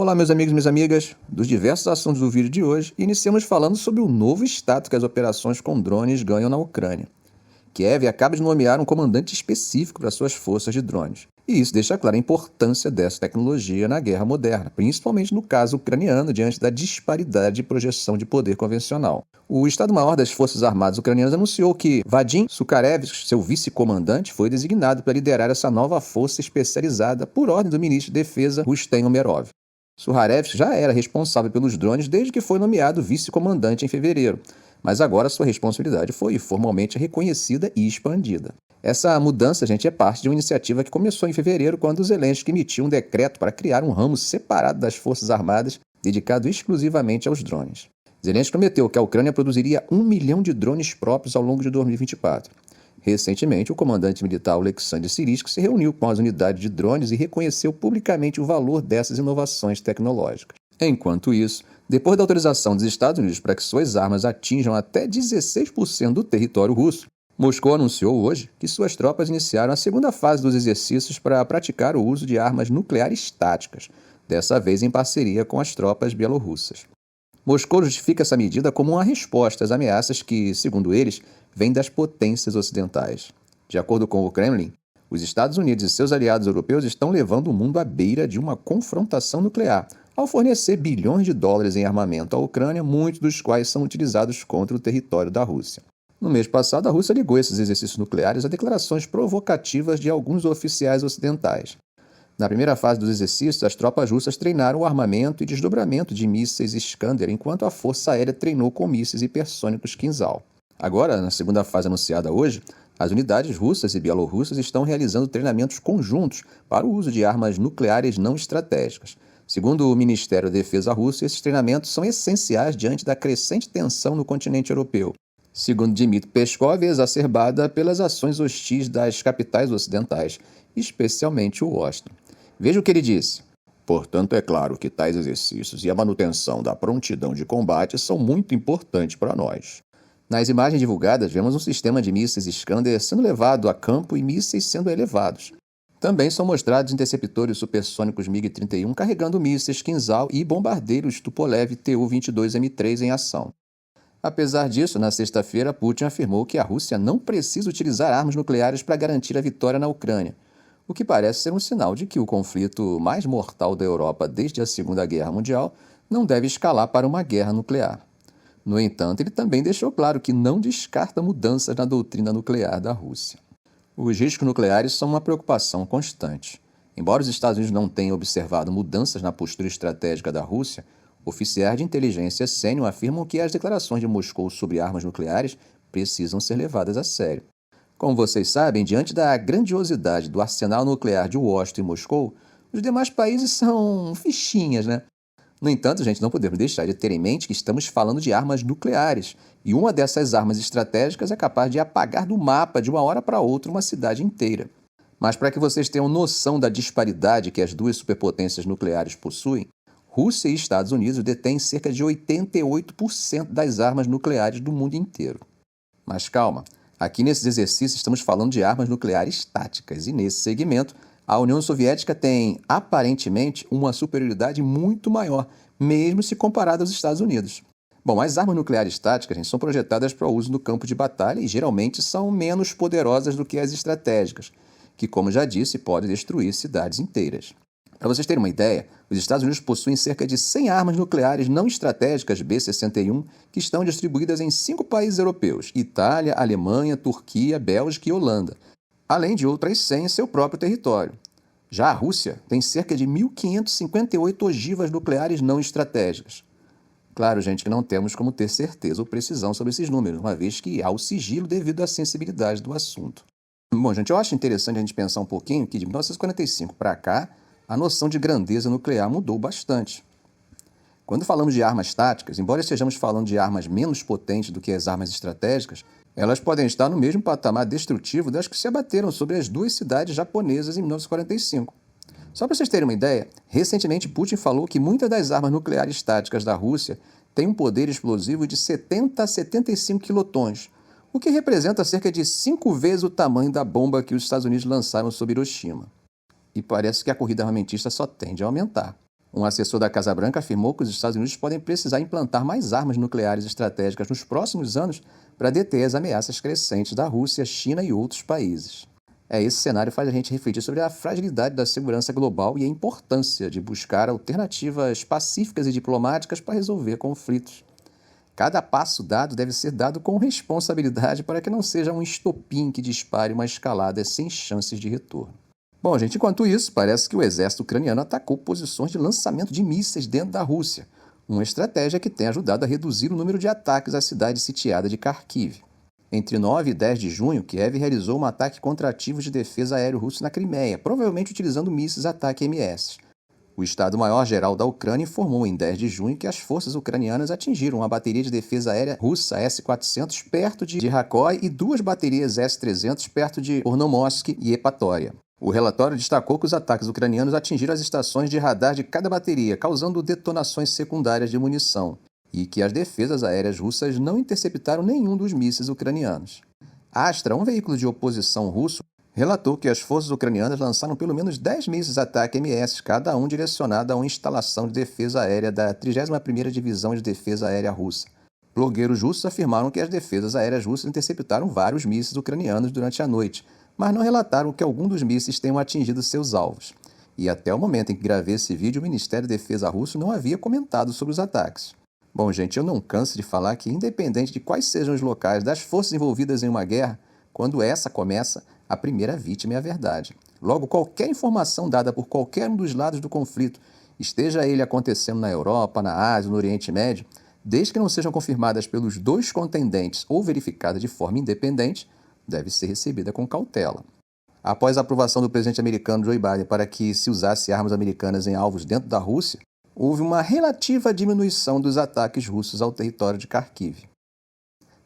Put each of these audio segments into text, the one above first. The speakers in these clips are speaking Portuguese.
Olá, meus amigos e minhas amigas. Dos diversos assuntos do vídeo de hoje, iniciamos falando sobre o novo status que as operações com drones ganham na Ucrânia. Kiev acaba de nomear um comandante específico para suas forças de drones. E isso deixa clara a importância dessa tecnologia na guerra moderna, principalmente no caso ucraniano, diante da disparidade de projeção de poder convencional. O Estado-Maior das Forças Armadas Ucranianas anunciou que Vadim Sukharevich, seu vice-comandante, foi designado para liderar essa nova força especializada por ordem do ministro de Defesa Rustem Umerov. Sukharevich já era responsável pelos drones desde que foi nomeado vice-comandante em fevereiro, mas agora sua responsabilidade foi formalmente reconhecida e expandida. Essa mudança, gente, é parte de uma iniciativa que começou em fevereiro, quando Zelensky emitiu um decreto para criar um ramo separado das Forças Armadas dedicado exclusivamente aos drones. Zelensky prometeu que a Ucrânia produziria 1 milhão de drones próprios ao longo de 2024. Recentemente, o comandante militar Oleksandr Syrskyi se reuniu com as unidades de drones e reconheceu publicamente o valor dessas inovações tecnológicas. Enquanto isso, depois da autorização dos Estados Unidos para que suas armas atinjam até 16% do território russo, Moscou anunciou hoje que suas tropas iniciaram a segunda fase dos exercícios para praticar o uso de armas nucleares táticas, dessa vez em parceria com as tropas bielorrussas. Moscou justifica essa medida como uma resposta às ameaças que, segundo eles, vêm das potências ocidentais. De acordo com o Kremlin, os Estados Unidos e seus aliados europeus estão levando o mundo à beira de uma confrontação nuclear, ao fornecer bilhões de dólares em armamento à Ucrânia, muitos dos quais são utilizados contra o território da Rússia. No mês passado, a Rússia ligou esses exercícios nucleares a declarações provocativas de alguns oficiais ocidentais. Na primeira fase dos exercícios, as tropas russas treinaram o armamento e desdobramento de mísseis Iskander, enquanto a Força Aérea treinou com mísseis hipersônicos Kinzhal. Agora, na segunda fase anunciada hoje, as unidades russas e bielorrussas estão realizando treinamentos conjuntos para o uso de armas nucleares não estratégicas. Segundo o Ministério da Defesa russo, esses treinamentos são essenciais diante da crescente tensão no continente europeu. Segundo Dmitry Peskov, exacerbada pelas ações hostis das capitais ocidentais, especialmente Washington. Veja o que ele disse. Portanto, é claro que tais exercícios e a manutenção da prontidão de combate são muito importantes para nós. Nas imagens divulgadas, vemos um sistema de mísseis Iskander sendo levado a campo e mísseis sendo elevados. Também são mostrados interceptores supersônicos MiG-31 carregando mísseis Kinzhal e bombardeiros Tupolev Tu-22M3 em ação. Apesar disso, na sexta-feira, Putin afirmou que a Rússia não precisa utilizar armas nucleares para garantir a vitória na Ucrânia, o que parece ser um sinal de que o conflito mais mortal da Europa desde a Segunda Guerra Mundial não deve escalar para uma guerra nuclear. No entanto, ele também deixou claro que não descarta mudanças na doutrina nuclear da Rússia. Os riscos nucleares são uma preocupação constante. Embora os Estados Unidos não tenham observado mudanças na postura estratégica da Rússia, oficiais de inteligência sênior afirmam que as declarações de Moscou sobre armas nucleares precisam ser levadas a sério. Como vocês sabem, diante da grandiosidade do arsenal nuclear de Washington e Moscou, os demais países são fichinhas, né? No entanto, gente, não podemos deixar de ter em mente que estamos falando de armas nucleares, e uma dessas armas estratégicas é capaz de apagar do mapa de uma hora para outra uma cidade inteira. Mas para que vocês tenham noção da disparidade que as duas superpotências nucleares possuem, Rússia e Estados Unidos detêm cerca de 88% das armas nucleares do mundo inteiro. Mas calma, aqui nesses exercícios estamos falando de armas nucleares táticas, e nesse segmento, a União Soviética tem, aparentemente, uma superioridade muito maior, mesmo se comparada aos Estados Unidos. Bom, as armas nucleares táticas, gente, são projetadas para o uso no campo de batalha e geralmente são menos poderosas do que as estratégicas, que, como já disse, podem destruir cidades inteiras. Para vocês terem uma ideia, os Estados Unidos possuem cerca de 100 armas nucleares não estratégicas B-61 que estão distribuídas em 5 países europeus: Itália, Alemanha, Turquia, Bélgica e Holanda, além de outras 100 em seu próprio território. Já a Rússia tem cerca de 1.558 ogivas nucleares não estratégicas. Claro, gente, que não temos como ter certeza ou precisão sobre esses números, uma vez que há o sigilo devido à sensibilidade do assunto. Bom, gente, eu acho interessante a gente pensar um pouquinho que de 1945 para cá, a noção de grandeza nuclear mudou bastante. Quando falamos de armas táticas, embora estejamos falando de armas menos potentes do que as armas estratégicas, elas podem estar no mesmo patamar destrutivo das que se abateram sobre as duas cidades japonesas em 1945. Só para vocês terem uma ideia, recentemente Putin falou que muitas das armas nucleares táticas da Rússia têm um poder explosivo de 70 a 75 quilotons, o que representa cerca de 5 vezes o tamanho da bomba que os Estados Unidos lançaram sobre Hiroshima. E parece que a corrida armamentista só tende a aumentar. Um assessor da Casa Branca afirmou que os Estados Unidos podem precisar implantar mais armas nucleares estratégicas nos próximos anos para deter as ameaças crescentes da Rússia, China e outros países. Esse cenário faz a gente refletir sobre a fragilidade da segurança global e a importância de buscar alternativas pacíficas e diplomáticas para resolver conflitos. Cada passo dado deve ser dado com responsabilidade para que não seja um estopim que dispare uma escalada sem chances de retorno. Bom, gente, enquanto isso, parece que o exército ucraniano atacou posições de lançamento de mísseis dentro da Rússia, uma estratégia que tem ajudado a reduzir o número de ataques à cidade sitiada de Kharkiv. Entre 9 e 10 de junho, Kiev realizou um ataque contra ativos de defesa aéreo russo na Crimeia, provavelmente utilizando mísseis ataque-MS. O Estado-Maior-Geral da Ucrânia informou em 10 de junho que as forças ucranianas atingiram uma bateria de defesa aérea russa S-400 perto de Rakói e 2 baterias S-300 perto de Ornomosk e Epatória. O relatório destacou que os ataques ucranianos atingiram as estações de radar de cada bateria, causando detonações secundárias de munição, e que as defesas aéreas russas não interceptaram nenhum dos mísseis ucranianos. Astra, um veículo de oposição russo, relatou que as forças ucranianas lançaram pelo menos 10 mísseis ataque-MS, cada um direcionado a uma instalação de defesa aérea da 31ª Divisão de Defesa Aérea Russa. Blogueiros russos afirmaram que as defesas aéreas russas interceptaram vários mísseis ucranianos durante a noite, mas não relataram que algum dos mísseis tenham atingido seus alvos. E até o momento em que gravei esse vídeo, o Ministério da Defesa russo não havia comentado sobre os ataques. Bom, gente, eu não canso de falar que, independente de quais sejam os locais das forças envolvidas em uma guerra, quando essa começa, a primeira vítima é a verdade. Logo, qualquer informação dada por qualquer um dos lados do conflito, esteja ele acontecendo na Europa, na Ásia, no Oriente Médio, desde que não sejam confirmadas pelos dois contendentes ou verificadas de forma independente, deve ser recebida com cautela. Após a aprovação do presidente americano Joe Biden para que se usasse armas americanas em alvos dentro da Rússia, houve uma relativa diminuição dos ataques russos ao território de Kharkiv.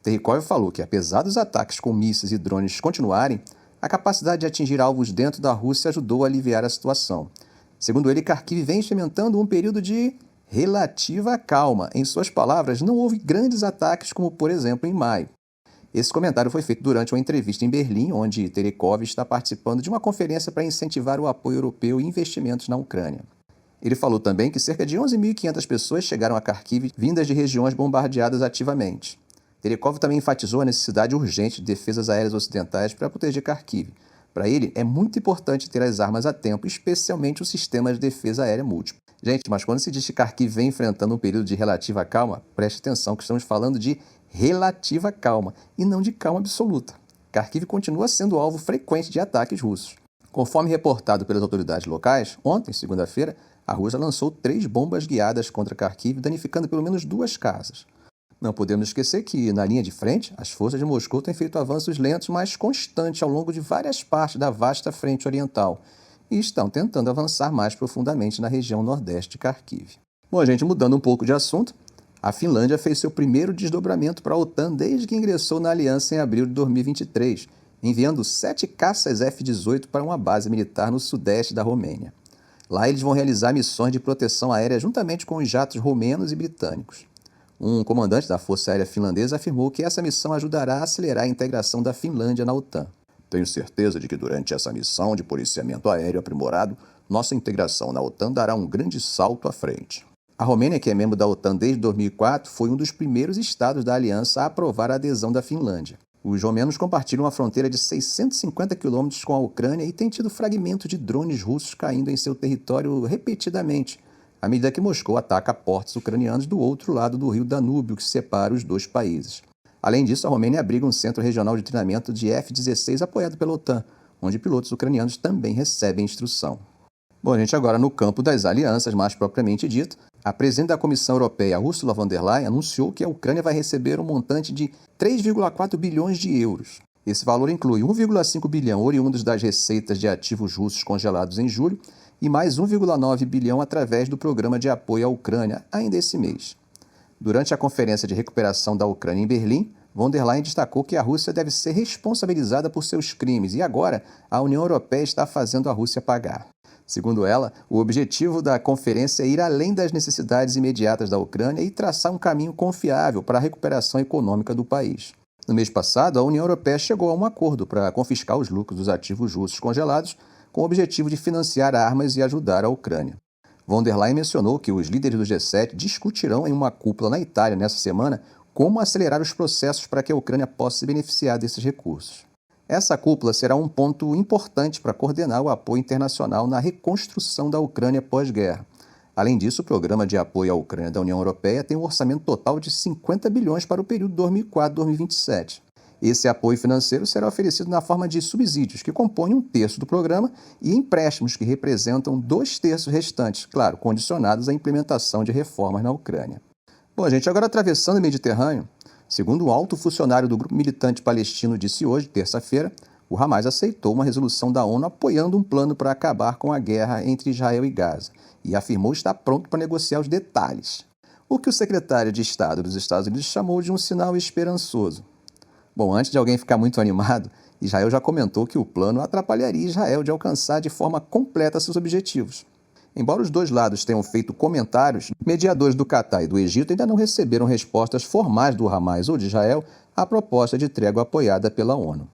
Terikov falou que, apesar dos ataques com mísseis e drones continuarem, a capacidade de atingir alvos dentro da Rússia ajudou a aliviar a situação. Segundo ele, Kharkiv vem experimentando um período de relativa calma. Em suas palavras, não houve grandes ataques como, por exemplo, em maio. Esse comentário foi feito durante uma entrevista em Berlim, onde Terikov está participando de uma conferência para incentivar o apoio europeu e investimentos na Ucrânia. Ele falou também que cerca de 11.500 pessoas chegaram a Kharkiv vindas de regiões bombardeadas ativamente. Terikov também enfatizou a necessidade urgente de defesas aéreas ocidentais para proteger Kharkiv. Para ele, é muito importante ter as armas a tempo, especialmente o sistema de defesa aérea múltiplo. Gente, mas quando se diz que Kharkiv vem enfrentando um período de relativa calma, preste atenção que estamos falando de relativa calma e não de calma absoluta. Kharkiv continua sendo alvo frequente de ataques russos. Conforme reportado pelas autoridades locais, ontem, segunda-feira, a Rússia lançou 3 bombas guiadas contra Kharkiv, danificando pelo menos 2 casas. Não podemos esquecer que, na linha de frente, as forças de Moscou têm feito avanços lentos, mas constantes ao longo de várias partes da vasta frente oriental e estão tentando avançar mais profundamente na região nordeste de Kharkiv. Bom, gente, mudando um pouco de assunto, a Finlândia fez seu primeiro desdobramento para a OTAN desde que ingressou na aliança em abril de 2023, enviando 7 caças F-18 para uma base militar no sudeste da Romênia. Lá eles vão realizar missões de proteção aérea juntamente com os jatos romenos e britânicos. Um comandante da Força Aérea Finlandesa afirmou que essa missão ajudará a acelerar a integração da Finlândia na OTAN. Tenho certeza de que durante essa missão de policiamento aéreo aprimorado, nossa integração na OTAN dará um grande salto à frente. A Romênia, que é membro da OTAN desde 2004, foi um dos primeiros estados da aliança a aprovar a adesão da Finlândia. Os romenos compartilham uma fronteira de 650 quilômetros com a Ucrânia e têm tido fragmentos de drones russos caindo em seu território repetidamente, à medida que Moscou ataca portos ucranianos do outro lado do rio Danúbio, que separa os dois países. Além disso, a Romênia abriga um centro regional de treinamento de F-16 apoiado pela OTAN, onde pilotos ucranianos também recebem instrução. Bom, gente, agora no campo das alianças, mais propriamente dito, a presidente da Comissão Europeia, Ursula von der Leyen, anunciou que a Ucrânia vai receber um montante de 3,4 bilhões de euros. Esse valor inclui 1,5 bilhão oriundos das receitas de ativos russos congelados em julho e mais 1,9 bilhão através do Programa de Apoio à Ucrânia, ainda esse mês. Durante a Conferência de Recuperação da Ucrânia em Berlim, von der Leyen destacou que a Rússia deve ser responsabilizada por seus crimes e agora a União Europeia está fazendo a Rússia pagar. Segundo ela, o objetivo da conferência é ir além das necessidades imediatas da Ucrânia e traçar um caminho confiável para a recuperação econômica do país. No mês passado, a União Europeia chegou a um acordo para confiscar os lucros dos ativos russos congelados com o objetivo de financiar armas e ajudar a Ucrânia. Von der Leyen mencionou que os líderes do G7 discutirão em uma cúpula na Itália nessa semana como acelerar os processos para que a Ucrânia possa se beneficiar desses recursos. Essa cúpula será um ponto importante para coordenar o apoio internacional na reconstrução da Ucrânia pós-guerra. Além disso, o Programa de Apoio à Ucrânia da União Europeia tem um orçamento total de 50 bilhões para o período 2004-2027. Esse apoio financeiro será oferecido na forma de subsídios, que compõem um terço do programa, e empréstimos, que representam 2/3 restantes, claro, condicionados à implementação de reformas na Ucrânia. Bom, gente, agora atravessando o Mediterrâneo, segundo um alto funcionário do grupo militante palestino disse hoje, terça-feira, o Hamas aceitou uma resolução da ONU apoiando um plano para acabar com a guerra entre Israel e Gaza e afirmou estar pronto para negociar os detalhes, o que o secretário de Estado dos Estados Unidos chamou de um sinal esperançoso. Bom, antes de alguém ficar muito animado, Israel já comentou que o plano atrapalharia Israel de alcançar de forma completa seus objetivos. Embora os dois lados tenham feito comentários, mediadores do Catar e do Egito ainda não receberam respostas formais do Hamas ou de Israel à proposta de trégua apoiada pela ONU.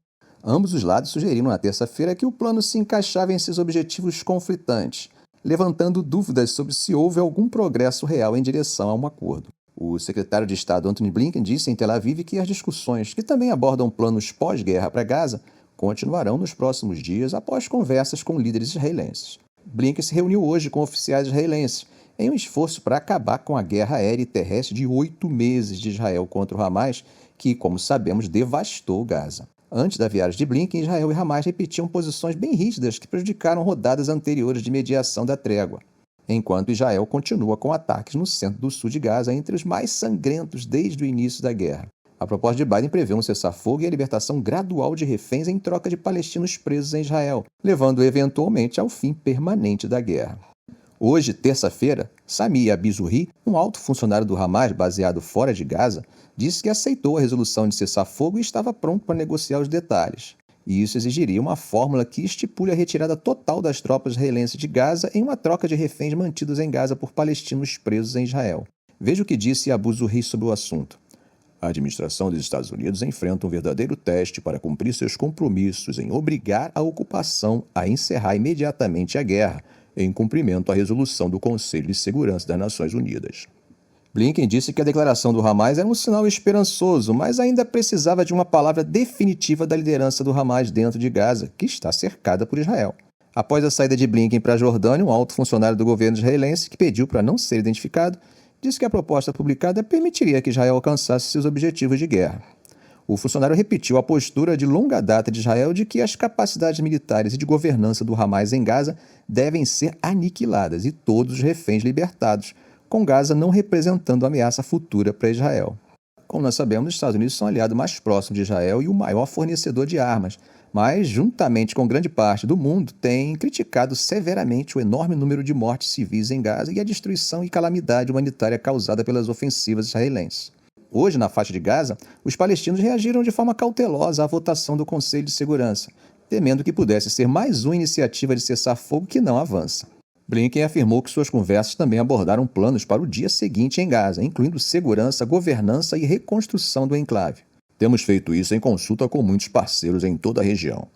Ambos os lados sugeriram na terça-feira que o plano se encaixava em seus objetivos conflitantes, levantando dúvidas sobre se houve algum progresso real em direção a um acordo. O secretário de Estado Antony Blinken disse em Tel Aviv que as discussões, que também abordam planos pós-guerra para Gaza, continuarão nos próximos dias após conversas com líderes israelenses. Blinken se reuniu hoje com oficiais israelenses em um esforço para acabar com a guerra aérea e terrestre de 8 meses de Israel contra o Hamas, que, como sabemos, devastou Gaza. Antes da viagem de Blinken, Israel e Hamas repetiam posições bem rígidas que prejudicaram rodadas anteriores de mediação da trégua, enquanto Israel continua com ataques no centro do sul de Gaza, entre os mais sangrentos desde o início da guerra. A proposta de Biden prevê um cessar-fogo e a libertação gradual de reféns em troca de palestinos presos em Israel, levando eventualmente ao fim permanente da guerra. Hoje, terça-feira, Sami Abiy-Zuhri, um alto funcionário do Hamas baseado fora de Gaza, disse que aceitou a resolução de cessar-fogo e estava pronto para negociar os detalhes. E isso exigiria uma fórmula que estipule a retirada total das tropas israelenses de Gaza em uma troca de reféns mantidos em Gaza por palestinos presos em Israel. Veja o que disse Abiy-Zuhri sobre o assunto. A administração dos Estados Unidos enfrenta um verdadeiro teste para cumprir seus compromissos em obrigar a ocupação a encerrar imediatamente a guerra, em cumprimento à resolução do Conselho de Segurança das Nações Unidas. Blinken disse que a declaração do Hamas era um sinal esperançoso, mas ainda precisava de uma palavra definitiva da liderança do Hamas dentro de Gaza, que está cercada por Israel. Após a saída de Blinken para a Jordânia, um alto funcionário do governo israelense, que pediu para não ser identificado, disse que a proposta publicada permitiria que Israel alcançasse seus objetivos de guerra. O funcionário repetiu a postura de longa data de Israel de que as capacidades militares e de governança do Hamas em Gaza devem ser aniquiladas e todos os reféns libertados, com Gaza não representando ameaça futura para Israel. Como nós sabemos, os Estados Unidos são o aliado mais próximo de Israel e o maior fornecedor de armas, mas, juntamente com grande parte do mundo, tem criticado severamente o enorme número de mortes civis em Gaza e a destruição e calamidade humanitária causada pelas ofensivas israelenses. Hoje, na faixa de Gaza, os palestinos reagiram de forma cautelosa à votação do Conselho de Segurança, temendo que pudesse ser mais uma iniciativa de cessar-fogo que não avança. Blinken afirmou que suas conversas também abordaram planos para o dia seguinte em Gaza, incluindo segurança, governança e reconstrução do enclave. Temos feito isso em consulta com muitos parceiros em toda a região.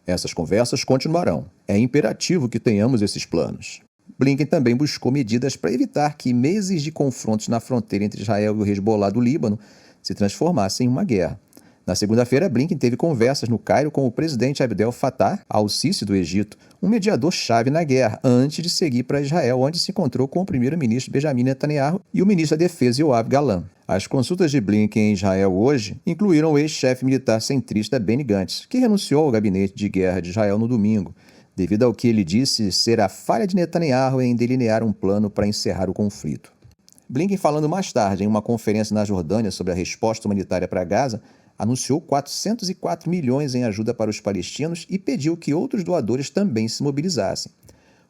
Essas conversas continuarão. É imperativo que tenhamos esses planos. Blinken também buscou medidas para evitar que meses de confrontos na fronteira entre Israel e o Hezbollah do Líbano se transformassem em uma guerra. Na segunda-feira, Blinken teve conversas no Cairo com o presidente Abdel Fattah al-Sisi do Egito, um mediador-chave na guerra, antes de seguir para Israel, onde se encontrou com o primeiro-ministro Benjamin Netanyahu e o ministro da Defesa Yoav Gallant. As consultas de Blinken em Israel hoje incluíram o ex-chefe militar centrista Benny Gantz, que renunciou ao gabinete de guerra de Israel no domingo, devido ao que ele disse ser a falha de Netanyahu em delinear um plano para encerrar o conflito. Blinken, falando mais tarde em uma conferência na Jordânia sobre a resposta humanitária para Gaza, anunciou 404 milhões em ajuda para os palestinos e pediu que outros doadores também se mobilizassem.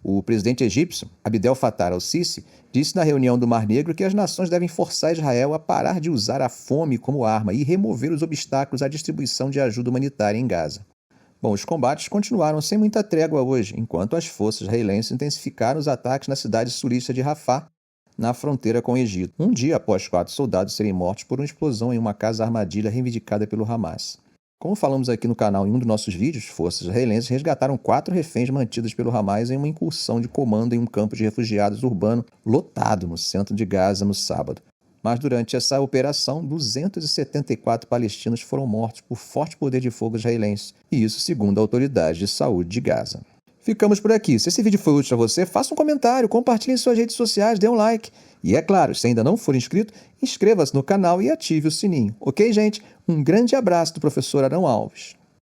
O presidente egípcio, Abdel Fattah al-Sisi, disse na reunião do Mar Negro que as nações devem forçar Israel a parar de usar a fome como arma e remover os obstáculos à distribuição de ajuda humanitária em Gaza. Bom, os combates continuaram sem muita trégua hoje, enquanto as forças israelenses intensificaram os ataques na cidade sulista de Rafah, na fronteira com o Egito, um dia após 4 soldados serem mortos por uma explosão em uma casa-armadilha reivindicada pelo Hamas. Como falamos aqui no canal em um dos nossos vídeos, forças israelenses resgataram 4 reféns mantidos pelo Hamas em uma incursão de comando em um campo de refugiados urbano lotado no centro de Gaza no sábado. Mas durante essa operação, 274 palestinos foram mortos por forte poder de fogo israelense, e isso segundo a autoridade de saúde de Gaza. Ficamos por aqui. Se esse vídeo foi útil a você, faça um comentário, compartilhe em suas redes sociais, dê um like. E é claro, se ainda não for inscrito, inscreva-se no canal e ative o sininho. Ok, gente? Um grande abraço do professor Arão Alves.